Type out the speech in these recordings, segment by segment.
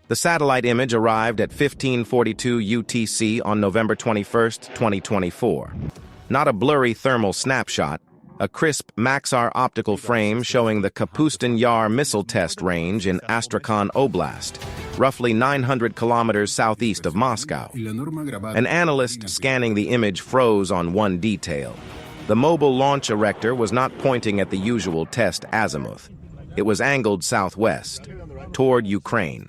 The satellite image arrived at 1542 UTC on November 21, 2024. Not a blurry thermal snapshot, a crisp Maxar optical frame showing the Kapustin Yar missile test range in Astrakhan Oblast, roughly 900 kilometers southeast of Moscow. An analyst scanning the image froze on one detail. The mobile launch erector was not pointing at the usual test azimuth. It was angled southwest, toward Ukraine.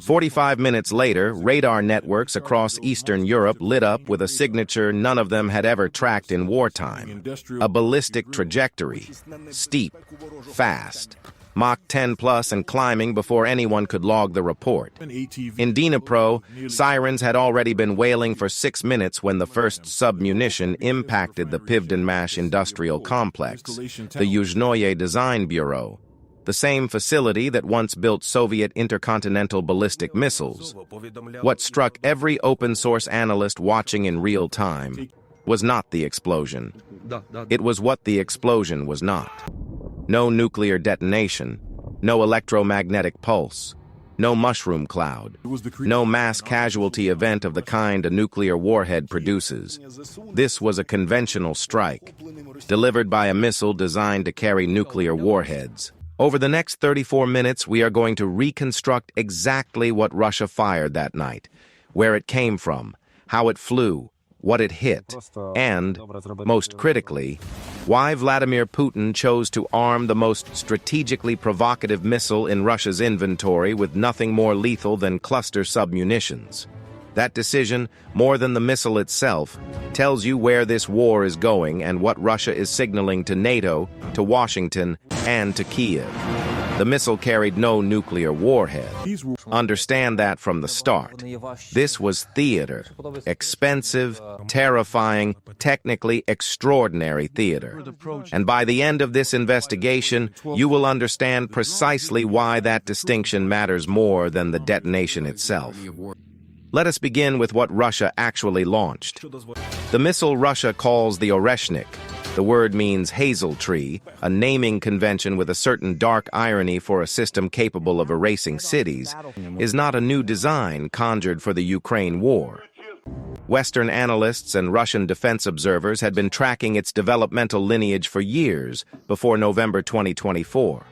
45 minutes later, radar networks across Eastern Europe lit up with a signature none of them had ever tracked in wartime. A ballistic trajectory, steep, fast, Mach 10 plus and climbing before anyone could log the report. In Dnipro, sirens had already been wailing for 6 minutes when the first submunition impacted the Pivdenmash industrial complex, the Yuzhnoye Design Bureau, the same facility that once built Soviet intercontinental ballistic missiles. What struck every open-source analyst watching in real time was not the explosion. It was what the explosion was not. No nuclear detonation, no electromagnetic pulse, no mushroom cloud, no mass casualty event of the kind a nuclear warhead produces. This was a conventional strike, delivered by a missile designed to carry nuclear warheads. Over the next 34 minutes, we are going to reconstruct exactly what Russia fired that night, where it came from, how it flew, what it hit, and, most critically, why Vladimir Putin chose to arm the most strategically provocative missile in Russia's inventory with nothing more lethal than cluster submunitions. That decision, more than the missile itself, tells you where this war is going and what Russia is signaling to NATO, to Washington, and to Kiev. The missile carried no nuclear warhead. Understand that from the start. This was theater. Expensive, terrifying, technically extraordinary theater. And by the end of this investigation, you will understand precisely why that distinction matters more than the detonation itself. Let us begin with what Russia actually launched. The missile Russia calls the Oreshnik. The word means hazel tree, a naming convention with a certain dark irony for a system capable of erasing cities, is not a new design conjured for the Ukraine war. Western analysts and Russian defense observers had been tracking its developmental lineage for years before November 2024.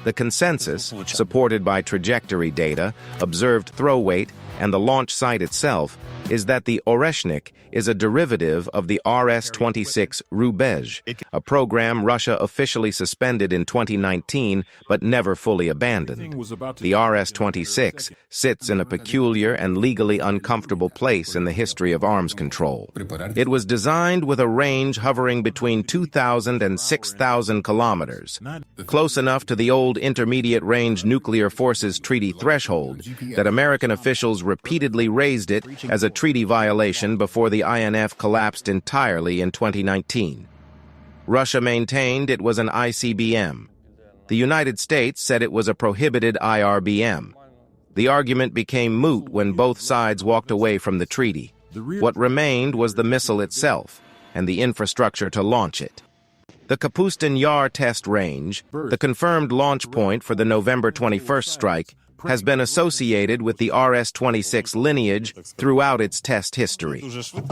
The consensus, supported by trajectory data, observed throw weight, and the launch site itself, is that the Oreshnik is a derivative of the RS-26 Rubezh, a program Russia officially suspended in 2019 but never fully abandoned. The RS-26 sits in a peculiar and legally uncomfortable place in the history of arms control. It was designed with a range hovering between 2,000 and 6,000 kilometers, close enough to the old Intermediate Range Nuclear Forces Treaty threshold that American officials repeatedly raised it as a treaty violation before the INF collapsed entirely in 2019. Russia maintained it was an ICBM. The United States said it was a prohibited IRBM. The argument became moot when both sides walked away from the treaty. What remained was the missile itself and the infrastructure to launch it. The Kapustin Yar test range, the confirmed launch point for the November 21st strike, has been associated with the RS-26 lineage throughout its test history.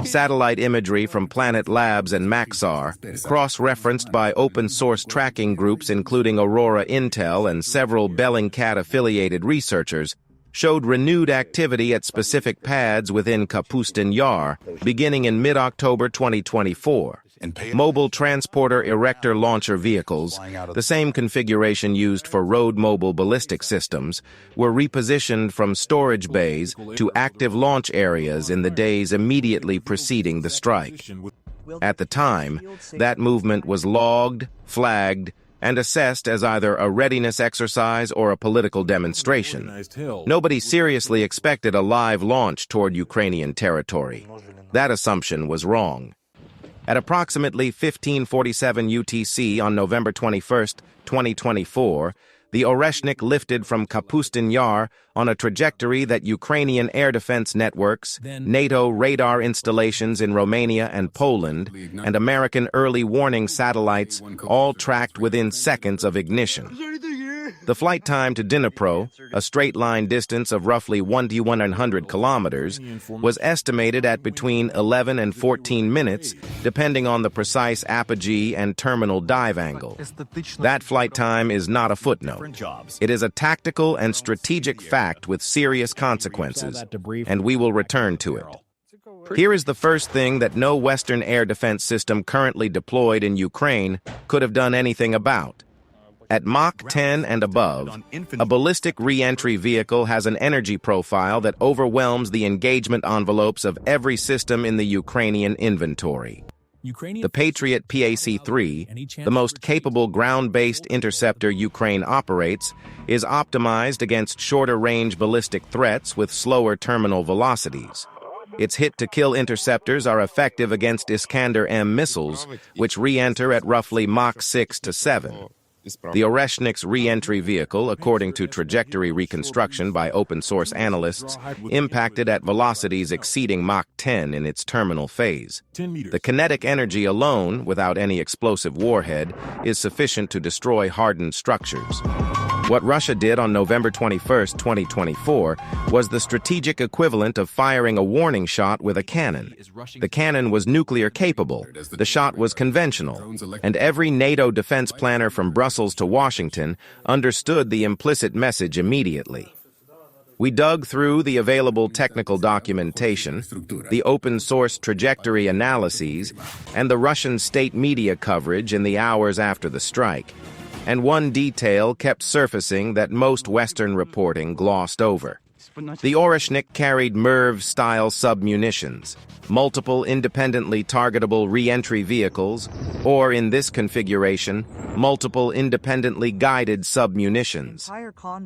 Satellite imagery from Planet Labs and Maxar, cross-referenced by open-source tracking groups including Aurora Intel and several Bellingcat-affiliated researchers, showed renewed activity at specific pads within Kapustin Yar, beginning in mid-October 2024. Mobile transporter erector launcher vehicles, the same configuration used for road mobile ballistic systems, were repositioned from storage bays to active launch areas in the days immediately preceding the strike. At the time, that movement was logged, flagged, and assessed as either a readiness exercise or a political demonstration. Nobody seriously expected a live launch toward Ukrainian territory. That assumption was wrong. At approximately 1547 UTC on November 21, 2024, the Oreshnik lifted from Kapustin Yar on a trajectory that Ukrainian air defense networks, NATO radar installations in Romania and Poland, and American early warning satellites all tracked within seconds of ignition. The flight time to Dnipro, a straight-line distance of roughly 100 kilometers, was estimated at between 11 and 14 minutes, depending on the precise apogee and terminal dive angle. That flight time is not a footnote. It is a tactical and strategic fact with serious consequences, and we will return to it. Here is the first thing that no Western air defense system currently deployed in Ukraine could have done anything about. At Mach 10 and above, a ballistic re-entry vehicle has an energy profile that overwhelms the engagement envelopes of every system in the Ukrainian inventory. The Patriot PAC-3, the most capable ground-based interceptor Ukraine operates, is optimized against shorter-range ballistic threats with slower terminal velocities. Its hit-to-kill interceptors are effective against Iskander-M missiles, which re-enter at roughly Mach 6 to 7. The Oreshnik's re-entry vehicle, according to trajectory reconstruction by open-source analysts, impacted at velocities exceeding Mach 10 in its terminal phase. The kinetic energy alone, without any explosive warhead, is sufficient to destroy hardened structures. What Russia did on November 21, 2024, was the strategic equivalent of firing a warning shot with a cannon. The cannon was nuclear capable, the shot was conventional, and every NATO defense planner from Brussels to Washington understood the implicit message immediately. We dug through the available technical documentation, the open-source trajectory analyses, and the Russian state media coverage in the hours after the strike. And one detail kept surfacing that most Western reporting glossed over. The Oreshnik carried MIRV-style submunitions, multiple independently targetable re-entry vehicles, or in this configuration, multiple independently guided submunitions.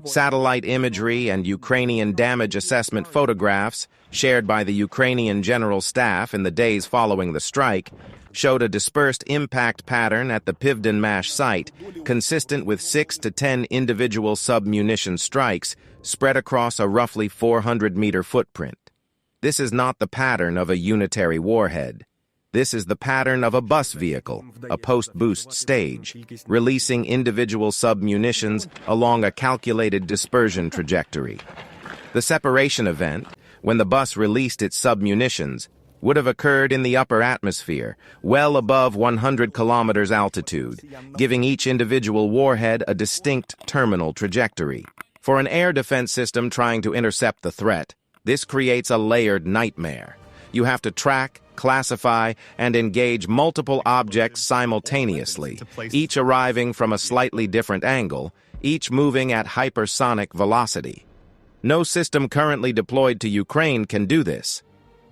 Satellite imagery and Ukrainian damage assessment photographs, shared by the Ukrainian General Staff in the days following the strike, showed a dispersed impact pattern at the Pivdenmash site, consistent with 6 to 10 individual submunition strikes spread across a roughly 400-meter footprint. This is not the pattern of a unitary warhead. This is the pattern of a bus vehicle, a post-boost stage, releasing individual submunitions along a calculated dispersion trajectory. The separation event, when the bus released its submunitions, would have occurred in the upper atmosphere, well above 100 kilometers altitude, giving each individual warhead a distinct terminal trajectory. For an air defense system trying to intercept the threat, this creates a layered nightmare. You have to track, classify, and engage multiple objects simultaneously, each arriving from a slightly different angle, each moving at hypersonic velocity. No system currently deployed to Ukraine can do this.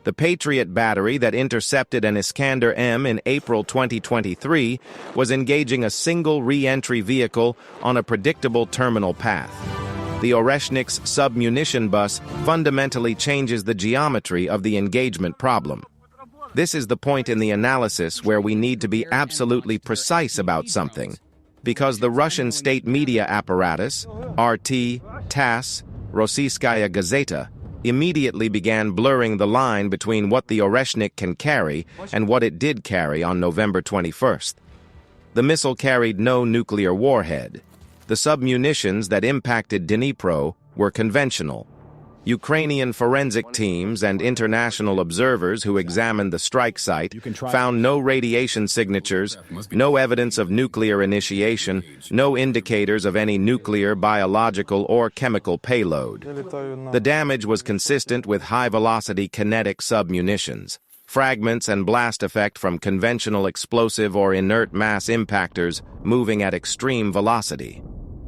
The Patriot battery that intercepted an Iskander-M in April 2023 was engaging a single re-entry vehicle on a predictable terminal path. The Oreshnik's submunition bus fundamentally changes the geometry of the engagement problem. This is the point in the analysis where we need to be absolutely precise about something, because the Russian state media apparatus, RT, TASS, Rossiyskaya Gazeta, immediately began blurring the line between what the Oreshnik can carry and what it did carry on November 21st. The missile carried no nuclear warhead. The submunitions that impacted Dnipro were conventional. Ukrainian forensic teams and international observers who examined the strike site found no radiation signatures, no evidence of nuclear initiation, no indicators of any nuclear, biological, or chemical payload. The damage was consistent with high-velocity kinetic submunitions, fragments and blast effect from conventional explosive or inert mass impactors moving at extreme velocity.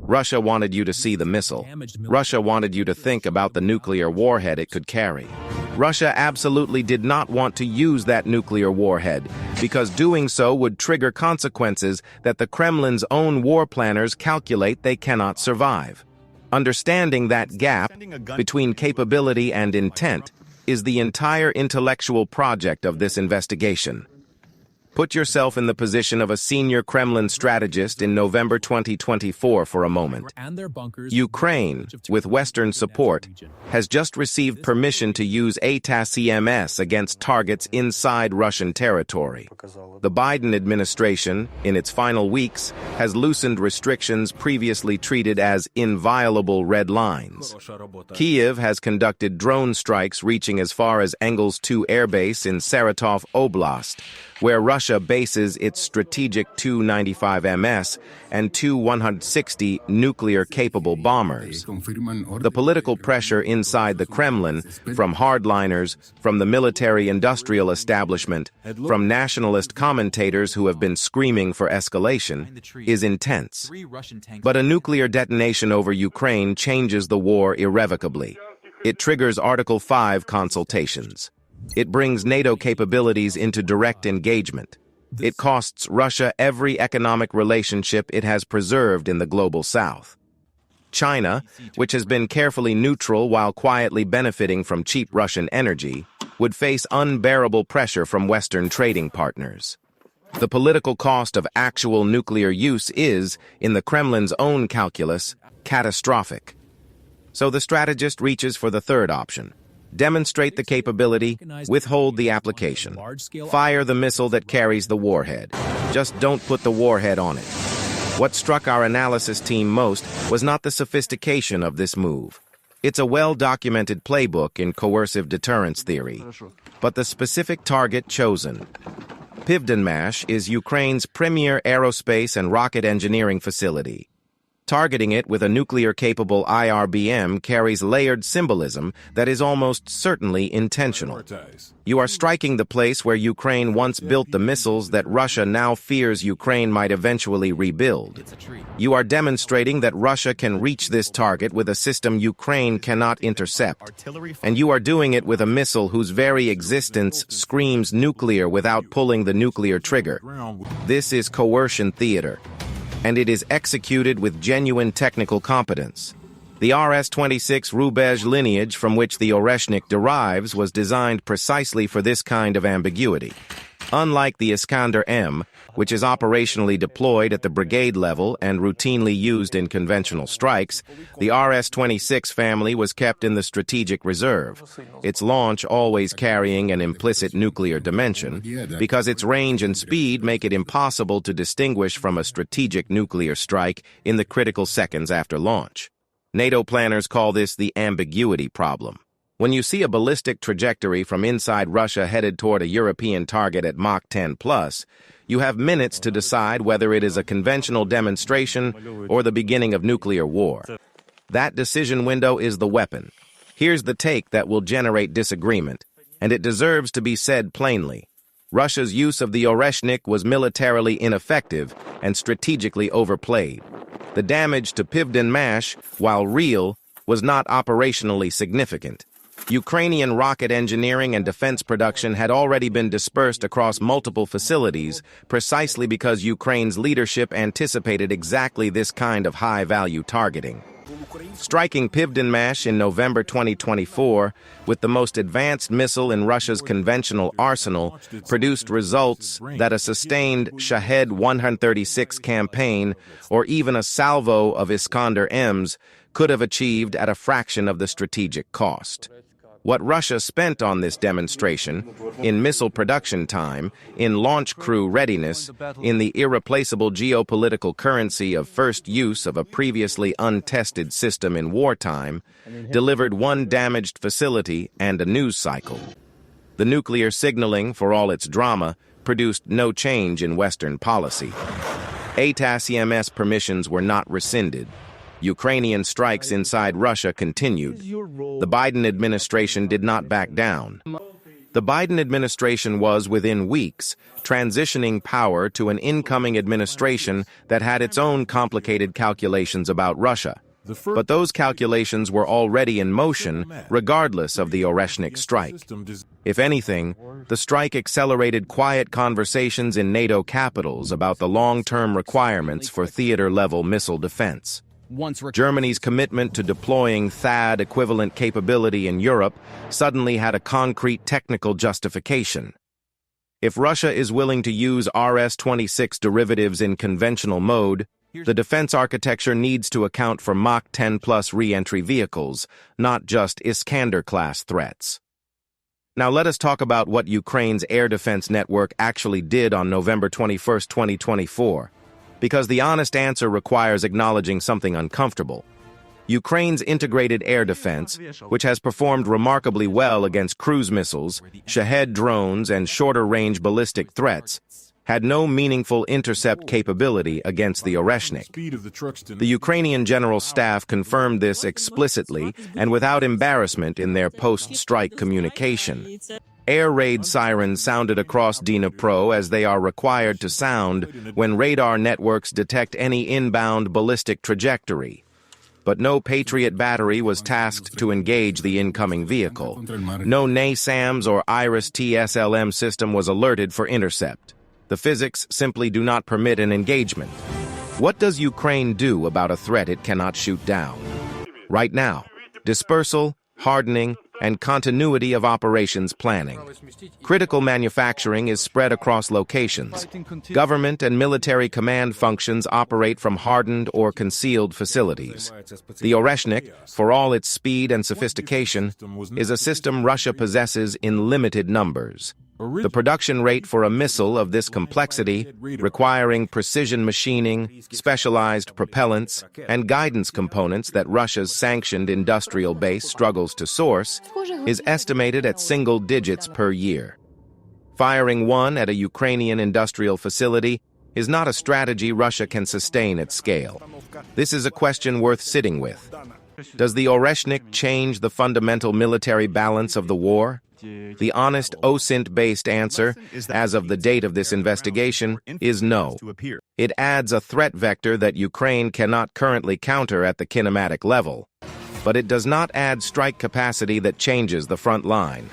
Russia wanted you to see the missile. Russia wanted you to think about the nuclear warhead it could carry. Russia absolutely did not want to use that nuclear warhead, because doing so would trigger consequences that the Kremlin's own war planners calculate they cannot survive. Understanding that gap between capability and intent is the entire intellectual project of this investigation. Put yourself in the position of a senior Kremlin strategist in November 2024 for a moment. Ukraine, with Western support, has just received permission to use ATACMS against targets inside Russian territory. The Biden administration, in its final weeks, has loosened restrictions previously treated as inviolable red lines. Kyiv has conducted drone strikes reaching as far as Engels 2 Air Base in Saratov Oblast, where Russia bases its strategic Tu-95MS and Tu-160 nuclear-capable bombers. The political pressure inside the Kremlin, from hardliners, from the military-industrial establishment, from nationalist commentators who have been screaming for escalation, is intense. But a nuclear detonation over Ukraine changes the war irrevocably. It triggers Article 5 consultations. It brings NATO capabilities into direct engagement. It costs Russia every economic relationship it has preserved in the global South. China, which has been carefully neutral while quietly benefiting from cheap Russian energy, would face unbearable pressure from Western trading partners. The political cost of actual nuclear use is, in the Kremlin's own calculus, catastrophic. So the strategist reaches for the third option. Demonstrate the capability, withhold the application. Fire the missile that carries the warhead. Just don't put the warhead on it. What struck our analysis team most was not the sophistication of this move. It's a well-documented playbook in coercive deterrence theory, but the specific target chosen. Pivdenmash is Ukraine's premier aerospace and rocket engineering facility. Targeting it with a nuclear-capable IRBM carries layered symbolism that is almost certainly intentional. You are striking the place where Ukraine once built the missiles that Russia now fears Ukraine might eventually rebuild. You are demonstrating that Russia can reach this target with a system Ukraine cannot intercept. And you are doing it with a missile whose very existence screams nuclear without pulling the nuclear trigger. This is coercion theater, and it is executed with genuine technical competence. The RS-26 Rubezh lineage from which the Oreshnik derives was designed precisely for this kind of ambiguity. Unlike the Iskander-M, which is operationally deployed at the brigade level and routinely used in conventional strikes, the RS-26 family was kept in the strategic reserve, its launch always carrying an implicit nuclear dimension, because its range and speed make it impossible to distinguish from a strategic nuclear strike in the critical seconds after launch. NATO planners call this the ambiguity problem. When you see a ballistic trajectory from inside Russia headed toward a European target at Mach 10+, you have minutes to decide whether it is a conventional demonstration or the beginning of nuclear war. That decision window is the weapon. Here's the take that will generate disagreement, and it deserves to be said plainly. Russia's use of the Oreshnik was militarily ineffective and strategically overplayed. The damage to Pivdenmash, while real, was not operationally significant. Ukrainian rocket engineering and defense production had already been dispersed across multiple facilities precisely because Ukraine's leadership anticipated exactly this kind of high-value targeting. Striking Pivdenmash in November 2024 with the most advanced missile in Russia's conventional arsenal produced results that a sustained Shahed 136 campaign or even a salvo of Iskander-Ms could have achieved at a fraction of the strategic cost. What Russia spent on this demonstration, in missile production time, in launch crew readiness, in the irreplaceable geopolitical currency of first use of a previously untested system in wartime, delivered one damaged facility and a news cycle. The nuclear signaling, for all its drama, produced no change in Western policy. ATACMS permissions were not rescinded. Ukrainian strikes inside Russia continued. The Biden administration did not back down. The Biden administration was, within weeks, transitioning power to an incoming administration that had its own complicated calculations about Russia. But those calculations were already in motion, regardless of the Oreshnik strike. If anything, the strike accelerated quiet conversations in NATO capitals about the long-term requirements for theater-level missile defense. Germany's commitment to deploying THAAD-equivalent capability in Europe suddenly had a concrete technical justification. If Russia is willing to use RS-26 derivatives in conventional mode, The defense architecture needs to account for Mach 10+ re-entry vehicles, not just Iskander-class threats. Now let us talk about what Ukraine's air defense network actually did on November 21, 2024, because the honest answer requires acknowledging something uncomfortable. Ukraine's integrated air defense, which has performed remarkably well against cruise missiles, Shahed drones, and shorter-range ballistic threats, had no meaningful intercept capability against the Oreshnik. The Ukrainian General Staff confirmed this explicitly and without embarrassment in their post-strike communication. Air raid sirens sounded across Dnipro as they are required to sound when radar networks detect any inbound ballistic trajectory. But no Patriot battery was tasked to engage the incoming vehicle. No NASAMS or IRIS-TSLM system was alerted for intercept. The physics simply do not permit an engagement. What does Ukraine do about a threat it cannot shoot down? Right now, dispersal, hardening, and continuity of operations planning. Critical manufacturing is spread across locations. Government and military command functions operate from hardened or concealed facilities. The Oreshnik, for all its speed and sophistication, is a system Russia possesses in limited numbers. The production rate for a missile of this complexity, requiring precision machining, specialized propellants, and guidance components that Russia's sanctioned industrial base struggles to source, is estimated at single digits per year. Firing one at a Ukrainian industrial facility is not a strategy Russia can sustain at scale. This is a question worth sitting with. Does the Oreshnik change the fundamental military balance of the war? The honest OSINT-based answer, as of the date of this investigation, is no. It adds a threat vector that Ukraine cannot currently counter at the kinematic level. But it does not add strike capacity that changes the front line.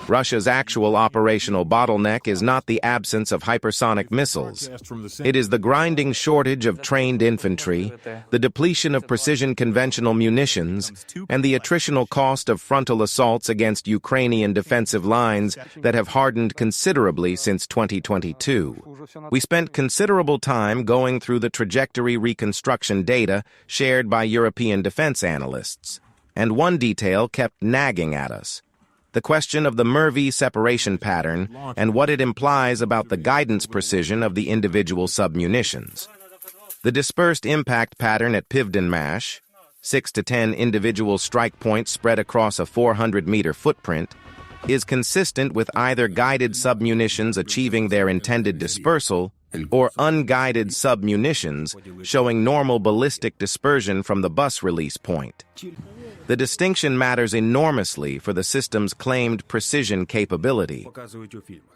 Russia's actual operational bottleneck is not the absence of hypersonic missiles. It is the grinding shortage of trained infantry, the depletion of precision conventional munitions, and the attritional cost of frontal assaults against Ukrainian defensive lines that have hardened considerably since 2022. We spent considerable time going through the trajectory reconstruction data shared by European defense analysts, and one detail kept nagging at us: the question of the MIRV separation pattern and what it implies about the guidance precision of the individual submunitions. The dispersed impact pattern at Pivdenmash, 6 to 10 individual strike points spread across a 400-meter footprint, is consistent with either guided submunitions achieving their intended dispersal or unguided submunitions showing normal ballistic dispersion from the bus release point. The distinction matters enormously for the system's claimed precision capability.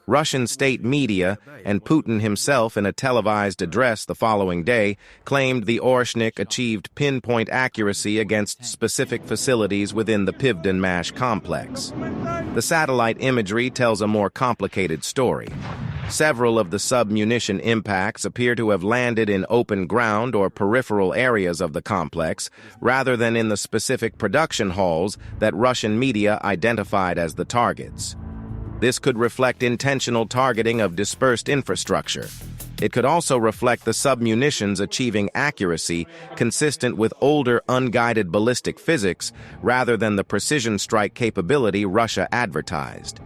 Russian state media and Putin himself in a televised address the following day claimed the Oreshnik achieved pinpoint accuracy against specific facilities within the Pivdenmash complex. The satellite imagery tells a more complicated story. Several of the submunition impacts appear to have landed in open ground or peripheral areas of the complex, rather than in the specific production halls that Russian media identified as the targets. This could reflect intentional targeting of dispersed infrastructure. It could also reflect the submunitions achieving accuracy consistent with older unguided ballistic physics rather than the precision strike capability Russia advertised.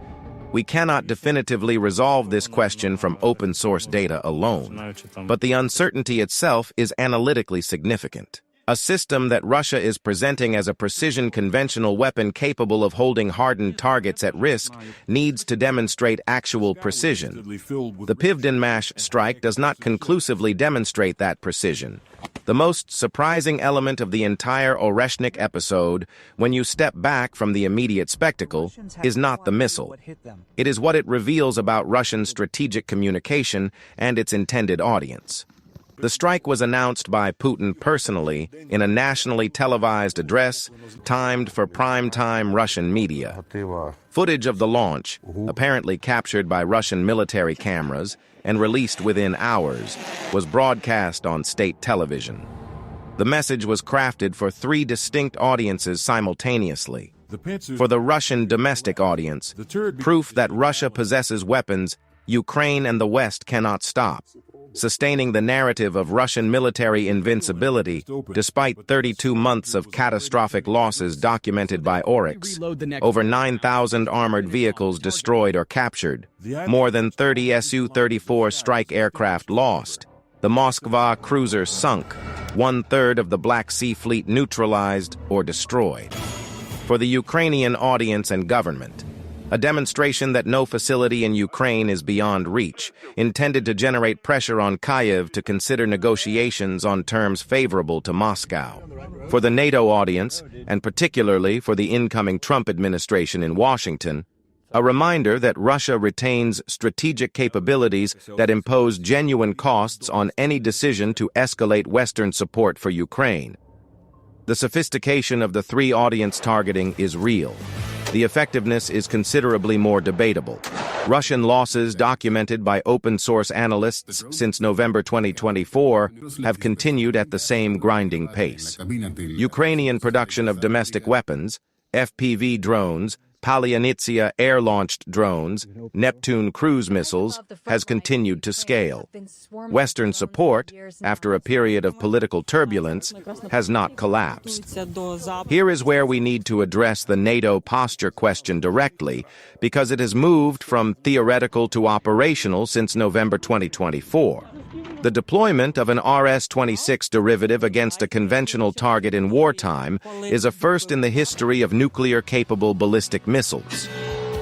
We cannot definitively resolve this question from open-source data alone, but the uncertainty itself is analytically significant. A system that Russia is presenting as a precision conventional weapon capable of holding hardened targets at risk needs to demonstrate actual precision. The Pivdenmash strike does not conclusively demonstrate that precision. The most surprising element of the entire Oreshnik episode, when you step back from the immediate spectacle, is not the missile. It is what it reveals about Russian strategic communication and its intended audience. The strike was announced by Putin personally in a nationally televised address timed for prime-time Russian media. Footage of the launch, apparently captured by Russian military cameras and released within hours, was broadcast on state television. The message was crafted for 3 distinct audiences simultaneously. For the Russian domestic audience, proof that Russia possesses weapons Ukraine and the West cannot stop. sustaining the narrative of Russian military invincibility despite 32 months of catastrophic losses documented by Oryx. Over 9,000 armored vehicles destroyed or captured, more than 30 Su-34 strike aircraft lost, the Moskva cruiser sunk, 1/3 of the Black Sea Fleet neutralized or destroyed. For the Ukrainian audience and government, a demonstration that no facility in Ukraine is beyond reach, intended to generate pressure on Kyiv to consider negotiations on terms favorable to Moscow. For the NATO audience, and particularly for the incoming Trump administration in Washington, a reminder that Russia retains strategic capabilities that impose genuine costs on any decision to escalate Western support for Ukraine. The sophistication of the three audience targeting is real. The effectiveness is considerably more debatable. Russian losses documented by open-source analysts since November 2024 have continued at the same grinding pace. Ukrainian production of domestic weapons, FPV drones, Palyanitsia air-launched drones, Neptune cruise missiles, has continued to scale. Western support, after a period of political turbulence, has not collapsed. Here is where we need to address the NATO posture question directly, because it has moved from theoretical to operational since November 2024. The deployment of an RS-26 derivative against a conventional target in wartime is a first in the history of nuclear-capable ballistic missiles.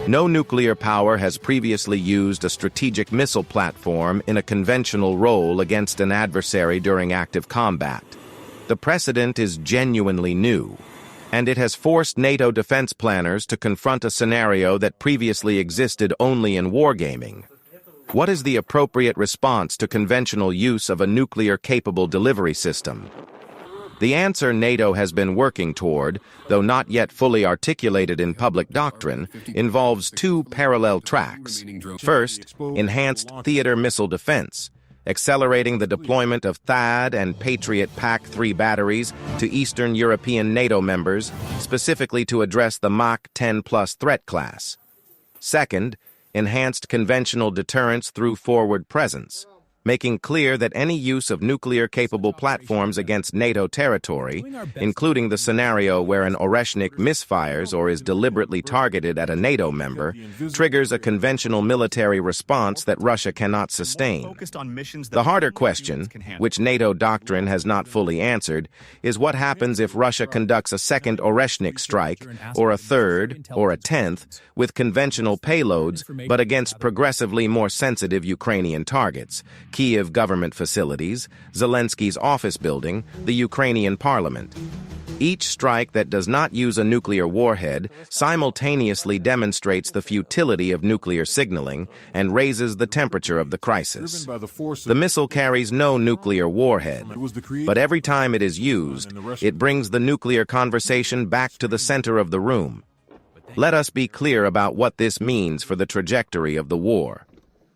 No nuclear power has previously used a strategic missile platform in a conventional role against an adversary during active combat. The precedent is genuinely new, and it has forced NATO defense planners to confront a scenario that previously existed only in wargaming. What is the appropriate response to conventional use of a nuclear-capable delivery system? The answer NATO has been working toward, though not yet fully articulated in public doctrine, involves two parallel tracks. First, enhanced theater missile defense, accelerating the deployment of THAAD and Patriot PAC-3 batteries to Eastern European NATO members, specifically to address the Mach 10+ threat class. Second, enhanced conventional deterrence through forward presence, making clear that any use of nuclear-capable platforms against NATO territory, including the scenario where an Oreshnik misfires or is deliberately targeted at a NATO member, triggers a conventional military response that Russia cannot sustain. The harder question, which NATO doctrine has not fully answered, is what happens if Russia conducts a second Oreshnik strike, or a third, or a 10th, with conventional payloads, but against progressively more sensitive Ukrainian targets: Kyiv government facilities, Zelensky's office building, the Ukrainian parliament. Each strike that does not use a nuclear warhead simultaneously demonstrates the futility of nuclear signaling and raises the temperature of the crisis. The missile carries no nuclear warhead, but every time it is used, it brings the nuclear conversation back to the center of the room. Let us be clear about what this means for the trajectory of the war.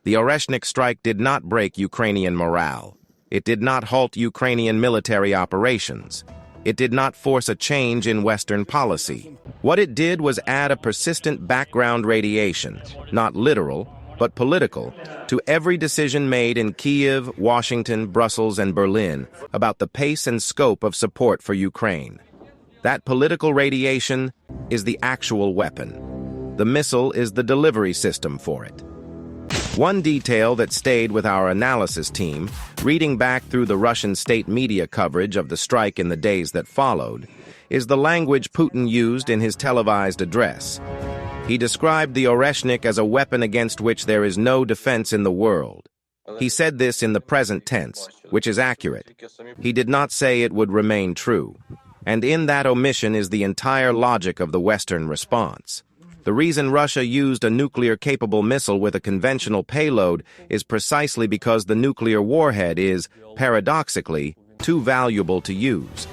The Oreshnik strike did not break Ukrainian morale. It did not halt Ukrainian military operations. It did not force a change in Western policy. What it did was add a persistent background radiation, not literal, but political, to every decision made in Kyiv, Washington, Brussels, and Berlin about the pace and scope of support for Ukraine. That political radiation is the actual weapon. The missile is the delivery system for it. One detail that stayed with our analysis team, reading back through the Russian state media coverage of the strike in the days that followed, is the language Putin used in his televised address. He described the Oreshnik as a weapon against which there is no defense in the world. He said this in the present tense, which is accurate. He did not say it would remain true. And in that omission is the entire logic of the Western response. The reason Russia used a nuclear-capable missile with a conventional payload is precisely because the nuclear warhead is, paradoxically, too valuable to use.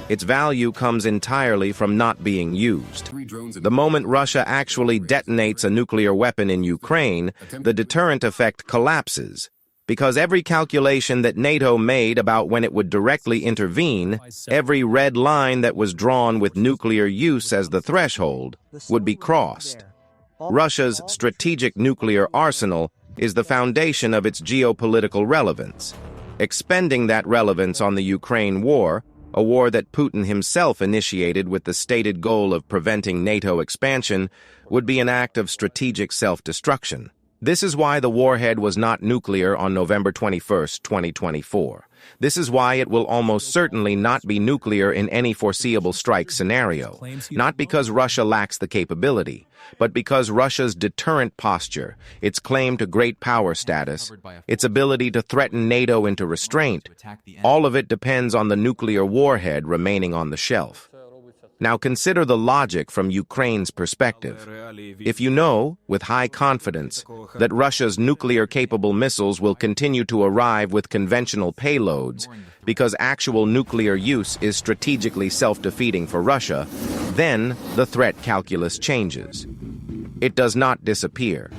Its value comes entirely from not being used. The moment Russia actually detonates a nuclear weapon in Ukraine, the deterrent effect collapses, because every calculation that NATO made about when it would directly intervene, every red line that was drawn with nuclear use as the threshold, would be crossed. Russia's strategic nuclear arsenal is the foundation of its geopolitical relevance. Expending that relevance on the Ukraine war, a war that Putin himself initiated with the stated goal of preventing NATO expansion, would be an act of strategic self-destruction. This is why the Warhead was not nuclear on November 21, 2024. This is why it will almost certainly not be nuclear in any foreseeable strike scenario, not because Russia lacks the capability, but because Russia's deterrent posture, its claim to great power status, its ability to threaten NATO into restraint, all of it depends on the nuclear warhead remaining on the shelf. Now consider the logic from Ukraine's perspective. If you know, with high confidence, that Russia's nuclear-capable missiles will continue to arrive with conventional payloads because actual nuclear use is strategically self-defeating for Russia, then the threat calculus changes. It does not disappear.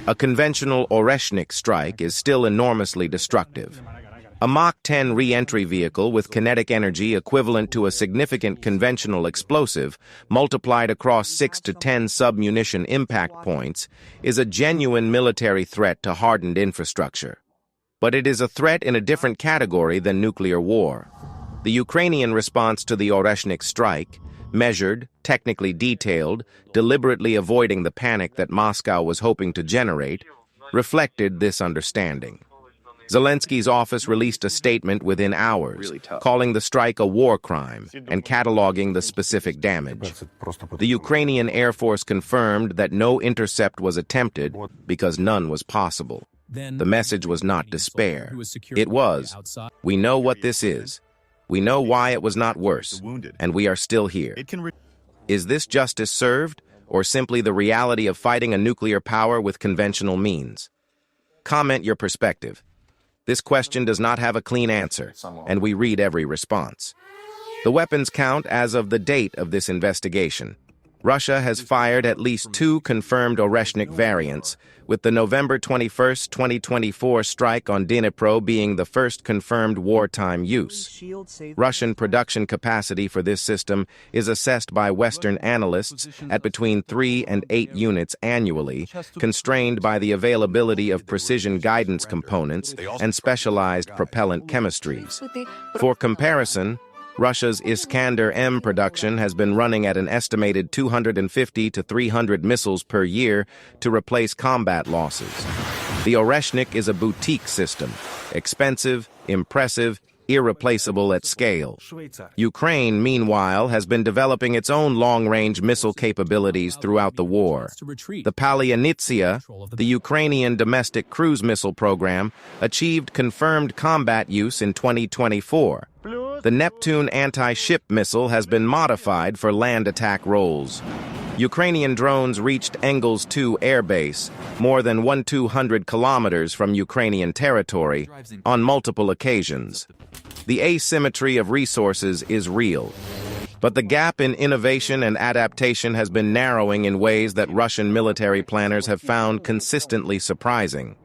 A conventional Oreshnik strike is still enormously destructive. A Mach 10 re-entry vehicle with kinetic energy equivalent to a significant conventional explosive multiplied across 6 to 10 submunition impact points is a genuine military threat to hardened infrastructure. But it is a threat in a different category than nuclear war. The Ukrainian response to the Oreshnik strike, measured, technically detailed, deliberately avoiding the panic that Moscow was hoping to generate, reflected this understanding. Zelensky's office released a statement within hours, calling the strike a war crime and cataloging the specific damage. The Ukrainian Air Force confirmed that no intercept was attempted because none was possible. The message was not despair. It was, we know what this is. We know why it was not worse, and we are still here. Is this justice served, or simply the reality of fighting a nuclear power with conventional means? Comment your perspective. This question does not have a clean answer, and we read every response. The weapons count as of the date of this investigation. Russia has fired at least 2 confirmed Oreshnik variants, with the November 21, 2024 strike on Dnipro being the first confirmed wartime use. Russian production capacity for this system is assessed by Western analysts at between 3 and 8 units annually, constrained by the availability of precision guidance components and specialized propellant chemistries. For comparison, Russia's Iskander-M production has been running at an estimated 250 to 300 missiles per year to replace combat losses. The Oreshnik is a boutique system, expensive, impressive, irreplaceable at scale. Ukraine, meanwhile, has been developing its own long-range missile capabilities throughout the war. The Palyanitsia, the Ukrainian domestic cruise missile program, achieved confirmed combat use in 2024. The Neptune anti-ship missile has been modified for land attack roles. Ukrainian drones reached Engels 2 Air Base, more than 1,200 kilometers from Ukrainian territory, on multiple occasions. The asymmetry of resources is real. But the gap in innovation and adaptation has been narrowing in ways that Russian military planners have found consistently surprising.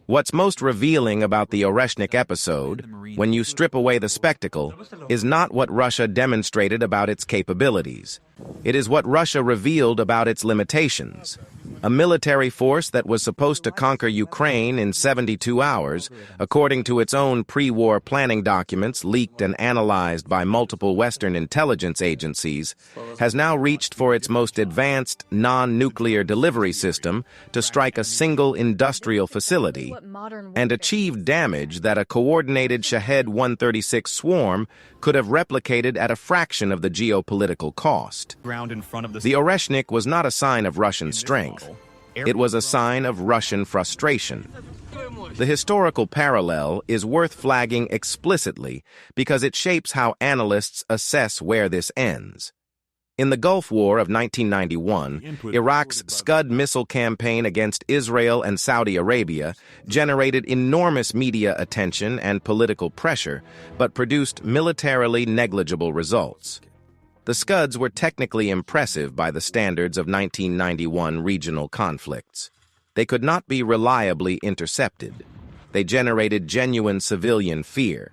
What's most revealing about the Oreshnik episode, when you strip away the spectacle, is not what Russia demonstrated about its capabilities. It is what Russia revealed about its limitations. A military force that was supposed to conquer Ukraine in 72 hours, according to its own pre-war planning documents leaked and analyzed by multiple Western intelligence agencies, has now reached for its most advanced non-nuclear delivery system to strike a single industrial facility and achieve damage that a coordinated Shahed 136 swarm could have replicated at a fraction of the geopolitical cost. The Oreshnik was not a sign of Russian strength. It was a sign of Russian frustration. The historical parallel is worth flagging explicitly because it shapes how analysts assess where this ends. In the Gulf War of 1991, Iraq's Scud missile campaign against Israel and Saudi Arabia generated enormous media attention and political pressure, but produced militarily negligible results. The Scuds were technically impressive by the standards of 1991 regional conflicts. They could not be reliably intercepted. They generated genuine civilian fear.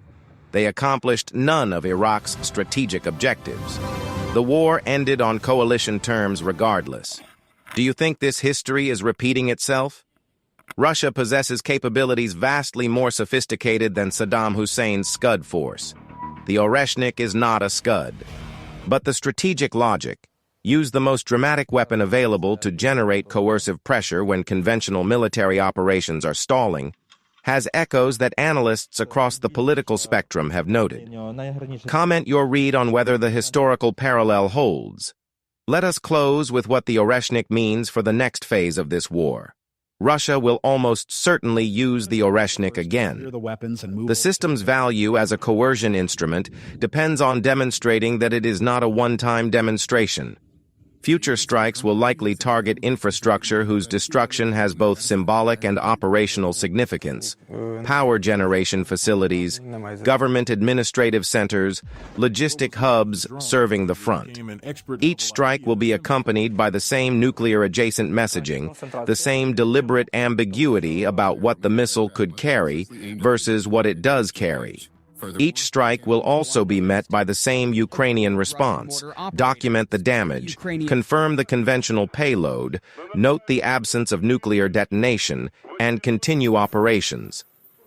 They accomplished none of Iraq's strategic objectives. The war ended on coalition terms regardless. Do you think this history is repeating itself? Russia possesses capabilities vastly more sophisticated than Saddam Hussein's Scud force. The Oreshnik is not a Scud. But the strategic logic, use the most dramatic weapon available to generate coercive pressure when conventional military operations are stalling, has echoes that analysts across the political spectrum have noted. Comment your read on whether the historical parallel holds. Let us close with what the Oreshnik means for the next phase of this war. Russia will almost certainly use the Oreshnik again. The system's value as a coercion instrument depends on demonstrating that it is not a one-time demonstration. Future strikes will likely target infrastructure whose destruction has both symbolic and operational significance. Power generation facilities, government administrative centers, logistic hubs serving the front. Each strike will be accompanied by the same nuclear-adjacent messaging, the same deliberate ambiguity about what the missile could carry versus what it does carry. Each strike will also be met by the same Ukrainian response, document the damage, confirm the conventional payload, note the absence of nuclear detonation, and continue operations.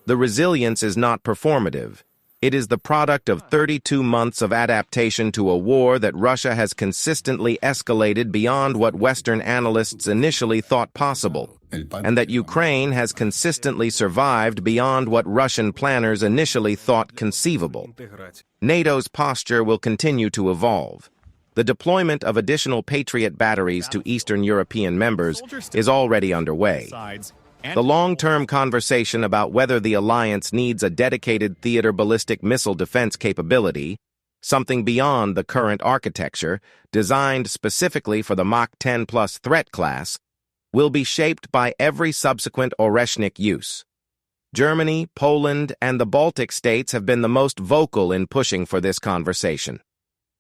The resilience is not performative. It is the product of 32 months of adaptation to a war that Russia has consistently escalated beyond what Western analysts initially thought possible, and that Ukraine has consistently survived beyond what Russian planners initially thought conceivable. NATO's posture will continue to evolve. The deployment of additional Patriot batteries to Eastern European members is already underway. The long-term conversation about whether the alliance needs a dedicated theater ballistic missile defense capability, something beyond the current architecture, designed specifically for the Mach 10+ threat class, will be shaped by every subsequent Oreshnik use. Germany, Poland, and the Baltic states have been the most vocal in pushing for this conversation.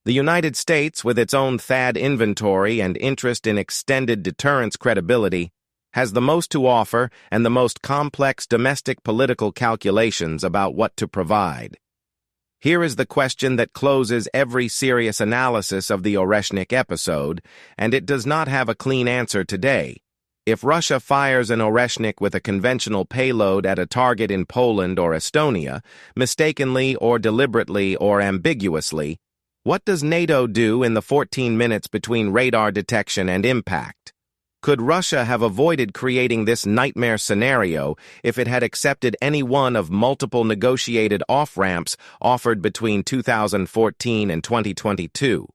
The United States, with its own THAAD inventory and interest in extended deterrence credibility, has the most to offer and the most complex domestic political calculations about what to provide. Here is the question that closes every serious analysis of the Oreshnik episode, and it does not have a clean answer today. If Russia fires an Oreshnik with a conventional payload at a target in Poland or Estonia, mistakenly or deliberately or ambiguously, what does NATO do in the 14 minutes between radar detection and impact? Could Russia have avoided creating this nightmare scenario if it had accepted any one of multiple negotiated off-ramps offered between 2014 and 2022?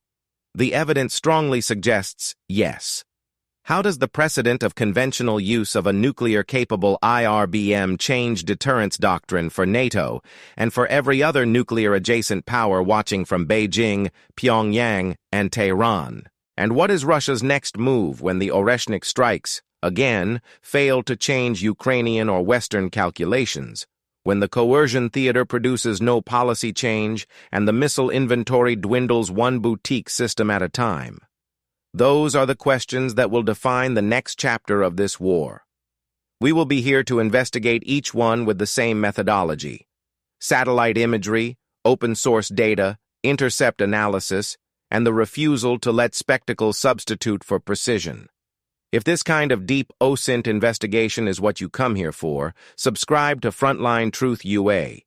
The evidence strongly suggests yes. How does the precedent of conventional use of a nuclear-capable IRBM change deterrence doctrine for NATO and for every other nuclear-adjacent power watching from Beijing, Pyongyang, and Tehran? And what is Russia's next move when the Oreshnik strikes, again, fail to change Ukrainian or Western calculations, when the coercion theater produces no policy change and the missile inventory dwindles one boutique system at a time? Those are the questions that will define the next chapter of this war. We will be here to investigate each one with the same methodology: satellite imagery, open-source data, intercept analysis, and the refusal to let spectacle substitute for precision. If this kind of deep OSINT investigation is what you come here for, subscribe to Frontline Truth UA.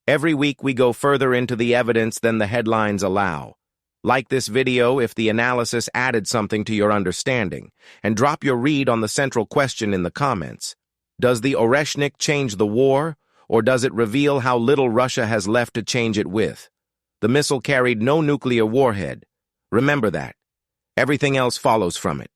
Every week we go further into the evidence than the headlines allow. Like this video if the analysis added something to your understanding, and drop your read on the central question in the comments. Does the Oreshnik change the war, or does it reveal how little Russia has left to change it with? The missile carried no nuclear warhead. Remember that. Everything else follows from it.